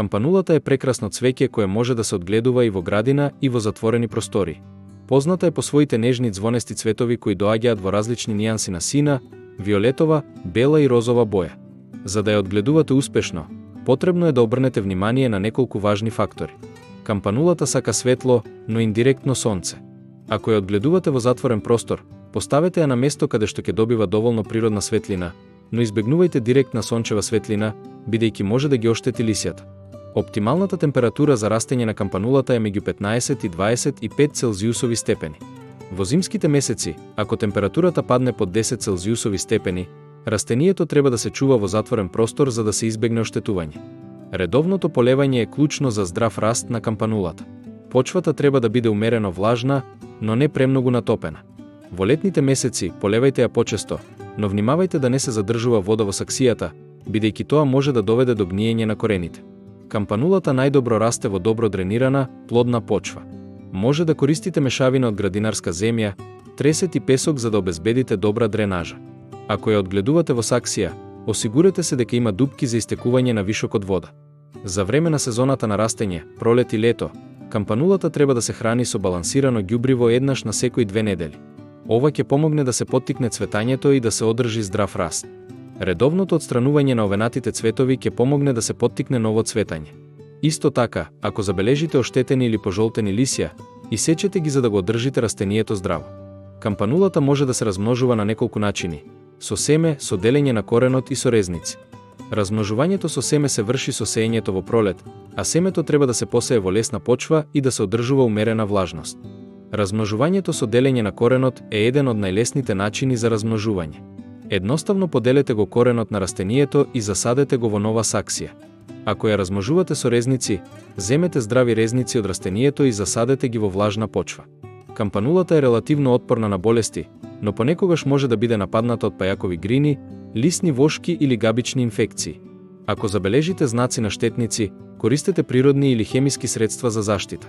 Кампанулата е прекрасно цвеќе кое може да се одгледува и во градина и во затворени простори. Позната е по своите нежни звонести цветови кои доаѓаат во различни нијанси на сина, виолетова, бела и розова боја. За да ја одгледувате успешно, потребно е да обрнете внимание на неколку важни фактори. Кампанулата сака светло, но индиректно сонце. Ако ја одгледувате во затворен простор, поставете ја на место каде што ќе добива доволно природна светлина, но избегнувајте директна сончева светлина, бидејќи може да ги оштети лисјата. Оптималната температура за растење на кампанулата е меѓу 15 и 25 целзиусови степени. Во зимските месеци, ако температурата падне под 10 целзиусови степени, растението треба да се чува во затворен простор за да се избегне оштетување. Редовното полевање е клучно за здрав раст на кампанулата. Почвата треба да биде умерено влажна, но не премногу натопена. Во летните месеци полевајте ја почесто, но внимавајте да не се задржува вода во саксијата, бидејќи тоа може да доведе до гниење на корените. Кампанулата најдобро расте во добро дренирана, плодна почва. Може да користите мешавина од градинарска земја, тресет и песок за да обезбедите добра дренажа. Ако ја одгледувате во саксија, осигурете се дека има дупки за истекување на вишок од вода. За време на сезоната на растење, пролет и лето, кампанулата треба да се храни со балансирано ѓубриво еднаш на секои 2 недели. Ова ќе помогне да се поттикне цветањето и да се одржи здрав раст. Редовното отстранување на овенатите цветови ќе помогне да се поттикне ново цветање. Исто така, ако забележите оштетени или пожолтени лисја, исечете ги за да го одржите растението здраво. Кампанулата може да се размножува на неколку начини: со семе, со делење на коренот и со резници. Размножувањето со семе се врши со сеењето во пролет, а семето треба да се посее во лесна почва и да се одржува умерена влажност. Размножувањето со делење на коренот е еден од најлесните начини за размножување. Едноставно поделете го коренот на растението и засадете го во нова саксија. Ако ја размножувате со резници, земете здрави резници од растението и засадете ги во влажна почва. Кампанулата е релативно отпорна на болести, но понекогаш може да биде нападната од пајакови грини, лисни вошки или габични инфекции. Ако забележите знаци на штетници, користете природни или хемиски средства за заштита.